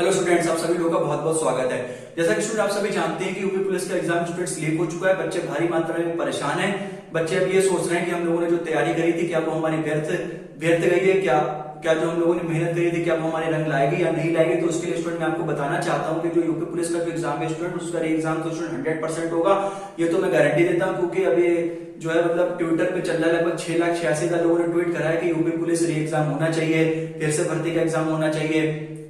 Hello students, आप सभी लोगों का बहुत बहुत स्वागत है। जैसा कि स्टूडेंट आप सभी जानते हैं कि यूपी पुलिस का एग्जाम स्टूडेंट्स लीक हो चुका है। बच्चे भारी मात्रा में परेशान हैं। बच्चे अब ये सोच रहे हैं कि हम लोगों ने जो तैयारी करी थी क्या वो हमारी व्यर्थ व्यर्थ गई है, क्या क्या जो हम लोगों ने मेहनत करी थी क्या वो हमारे रंग लाएगी या नहीं लाएगी। तो उसके लिए स्टूडेंट मैं आपको बताना चाहता हूँ कि जो यूपी पुलिस का जो एग्जाम है स्टूडेंट, उसका एग्जाम तो स्टूडेंट 100% होगा। ये तो मैं गारंटी देता हूँ, क्योंकि अभी जो है मतलब ट्विटर पे चल रहा है, लगभग 6,86,000 लोगों ने ट्वीट करा है कि यूपी पुलिस री एग्जाम होना चाहिए, फिर से भर्ती का एग्जाम होना चाहिए,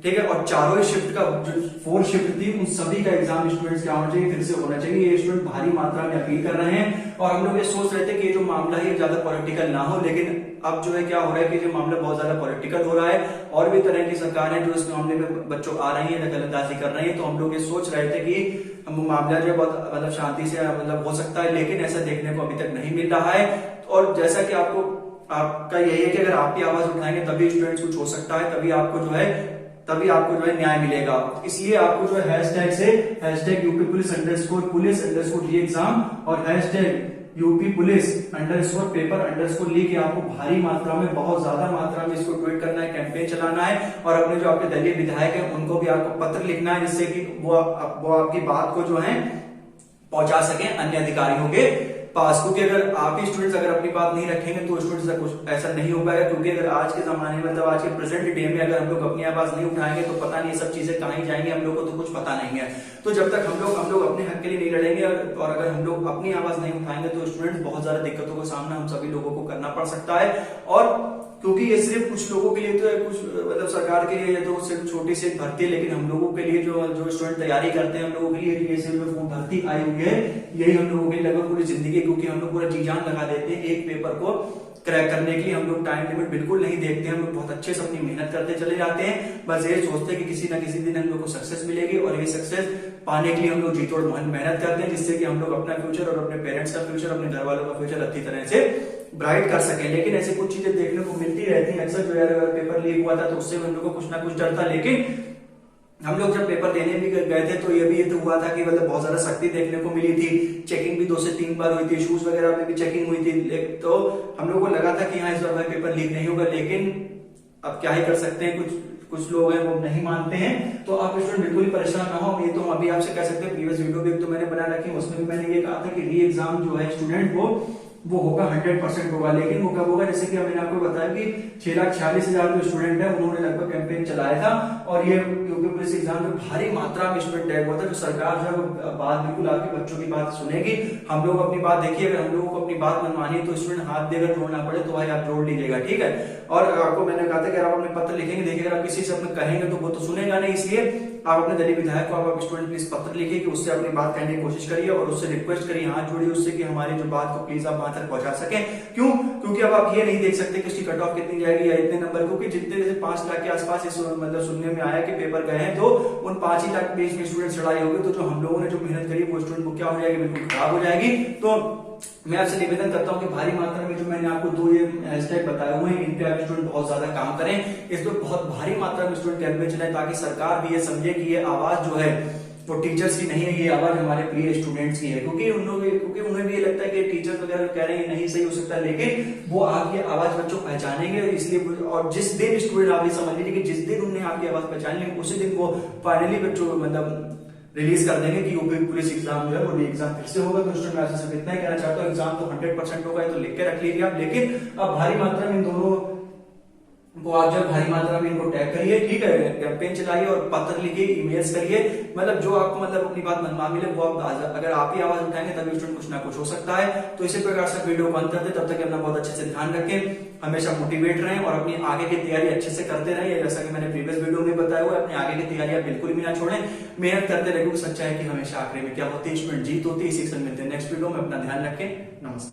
ठीक है। और चारों ही शिफ्ट का जो 4 शिफ्ट थी उन सभी का एग्जाम स्टूडेंट्स क्या होना चाहिए, फिर से होना चाहिए। ये स्टूडेंट भारी मात्रा में अपील कर रहे हैं और हम लोग ये सोच रहे थे कि ये जो मामला है ज्यादा पॉलिटिकल ना हो, लेकिन अब जो है क्या हो रहा है कि जो मामला बहुत ज्यादा पॉलिटिकल हो रहा है और भी तरह की सरकार है जो इस मामले में बच्चों आ रही है, दखलंदाजी कर रही है। तो हम लोग ये सोच रहे थे कि मामला जो बहुत मतलब शांति से मतलब हो सकता है, लेकिन ऐसा देखने को अभी तक नहीं मिल रहा है। और जैसा कि आपका यही है कि अगर आप भी आवाज उठाएंगे तभी स्टूडेंट्स कुछ हो सकता है, तभी आपको जो है न्याय मिलेगा। इसलिए आपको जो है हैशटैग से हैशटैग यूपी पुलिस _ री एग्जाम और hashtag UP police _ paper _ leak, आपको भारी मात्रा में, बहुत ज्यादा मात्रा में इसको ट्वीट करना है, कैंपेन चलाना है और अपने जो आपके दलीय विधायक है उनको भी आपको पत्र लिखना है, जिससे कि वो आपकी बात को जो है पहुंचा सके अन्य अधिकारियों के पास। क्योंकि अगर आप ही स्टूडेंट्स अगर अपनी बात नहीं रखेंगे तो स्टूडेंट्स कुछ ऐसा नहीं हो पाएगा। क्योंकि अगर आज के जमाने में मतलब आज के प्रेजेंट डे में अगर हम लोग अपनी आवाज नहीं उठाएंगे तो पता नहीं सब चीजें कहीं जाएंगी, हम लोग को तो कुछ पता नहीं है। तो जब तक हम लोग अपने हक के लिए नहीं लड़ेंगे और अगर हम लोग अपनी आवाज नहीं उठाएंगे तो स्टूडेंट्स बहुत ज्यादा दिक्कतों का सामना हम सभी लोगों को करना पड़ सकता है। और क्योंकि ये सिर्फ कुछ लोगों के लिए तो है, कुछ मतलब सरकार के लिए तो सिर्फ छोटी सी भर्ती है, लेकिन हम लोगों के लिए जो स्टूडेंट तैयारी करते हैं हम लोगों के लिए ये सिर्फ भर्ती आई हुई है, यही हम लोगों के लिए लगभग पूरी जिंदगी, क्योंकि हम लोग पूरा जी जान लगा देते हैं एक पेपर को क्रैक करने के लिए। हम लोग टाइम लिमिट बिल्कुल नहीं देखते हैं, हम लोग बहुत अच्छे से अपनी मेहनत करते चले जाते हैं। बस ये सोचते हैं कि किसी ना किसी दिन हम लोग को सक्सेस मिलेगी और ये सक्सेस पाने के लिए हम लोग जी तोड़ मेहनत करते हैं, जिससे कि हम लोग अपना फ्यूचर और अपने पेरेंट्स का फ्यूचर, अपने घर वालों का फ्यूचर अच्छी तरह से ब्राइट कर सके। लेकिन ऐसी कुछ चीजें देखने को मिलती रहती है अक्सर। जो यार अगर पेपर लीक हुआ था तो उससे हम लोग को कुछ ना कुछ डर था, लेकिन हम लोग जब पेपर देने भी गए थे तो ये तो हुआ था कि मतलब बहुत ज्यादा सख्ती देखने को मिली थी। चेकिंग भी 2 से 3 बार हुई थी, शूज वगैरह में भी चेकिंग हुई थी। तो हम लोग को लगा था कि हाँ इस बार पेपर लीक नहीं होगा, लेकिन अब क्या ही कर सकते हैं, कुछ लोग हैं वो नहीं मानते हैं। तो आप स्टूडेंट बिल्कुल ही परेशान ना हो। ये तो हम अभी आपसे कह सकते हैं, प्रीवियस वीडियो भी तो मैंने बना रखी है, उसमें भी मैंने ये कहा था कि री एग्जाम जो है स्टूडेंट वो होगा 100% होगा। लेकिन वो कब होगा, जैसे कि मैंने आपको बताया कि 6,46,000 जो स्टूडेंट है उन्होंने लगभग कैंपेन चलाया था और ये यूपी पुलिस एग्जाम में भारी मात्रा में स्टूडेंट टैग हुआ था। जो सरकार जो है बात बिल्कुल आपके बच्चों की बात सुनेगी। हम लोग अपनी बात देखिए, अगर हम लोगों को अपनी बात मनवानी है तो स्टूडेंट हाथ देकर जोड़ना पड़े तो भाई आप जोड़ लीजिएगा, ठीक है। और आपको मैंने कहा था कि आप अपने पत्र लिखेंगे, देखिए अगर आप किसी से अपने कहेंगे तो वो तो सुनेगा नहीं, इसलिए आप अपने दलीय विधायक को आप स्टूडेंट प्लीज पत्र लिखिए कि उससे अपनी बात कहने की कोशिश करिए और उससे रिक्वेस्ट करिए, हाथ जोड़िए उससे कि हमारी जो बात को प्लीज आप वहां तक पहुंचा सकें। क्यों? क्योंकि अब आप ये नहीं देख सकते कि उसकी कट ऑफ कितनी जाएगी या इतने नंबर, क्योंकि जितने जैसे 5 लाख के आसपास मतलब सुनने में आया कि पेपर गए हैं तो उन 5 ही लाख पेज में स्टूडेंट चढ़ाई होगी। तो जो हम लोगों ने जो मेहनत करी वो स्टूडेंट को क्या हो जाएगी, बिल्कुल खराब हो जाएगी। तो मैं आपसे निवेदन करता हूं कि भारी मात्रा में जो मैंने आपको 2 ये हैशटैग बताए हुए हैं इन पे आप स्टूडेंट बहुत ज्यादा काम करें, इस पे बहुत भारी मात्रा में स्टूडेंट कैंपेन चलाएं, ताकि सरकार भी ये समझे कि ये आवाज जो है वो टीचर्स की नहीं है, ये आवाज हमारे प्रिय स्टूडेंट्स की है। क्योंकि उन्हें भी ये लगता है कि टीचर्स वगैरह कह रहे हैं नहीं सही हो सकता, लेकिन वो आपकी आवाज बच्चों पहचानेंगे। इसलिए और जिस दिन स्टूडेंट आप ये समझ लीजिए कि जिस दिन उन्हें आपकी आवाज पहचान ली उसी दिन वो फाइनली बच्चों मतलब रिलीज कर देंगे कि यूपी पुलिस एग्जाम जो है वो एग्जाम फिर से होगा। तो स्टूडेंट मैं आपसे सिर्फ इतना ही कहना चाहता हूँ, एग्जाम तो 100% होगा, तो लिख के रख लीजिए आप। लेकिन अब भारी मात्रा में इन दोनों को आप जब भारी मात्रा में इनको टैग करिए, ठीक है, कैंपेन चलाइए और पत्र लिखिए, ईमेल्स करिए, मतलब जो आपको मतलब अपनी बात मनवा मिले वो आप अगर आप ही आवाज उठाएंगे तभी स्टूडेंट कुछ ना कुछ हो सकता है। तो इसी प्रकार से वीडियो बंद करते, तब तक अपना बहुत अच्छे से ध्यान रखें, हमेशा मोटिवेट रहें और अपनी आगे की तैयारी अच्छे से करते रहें। जैसा कि मैंने प्रीवियस वीडियो में बताया हुआ है, अपनी आगे की तैयारी आप बिल्कुल भी ना छोड़ें, मेहनत करते रहे। सच्चाई है कि हमेशा आखिरी में क्या होती है, स्टूडेंट जीत होती है। इसी से मिलते हैं नेक्स्ट वीडियो में, अपना ध्यान रखें, नमस्कार।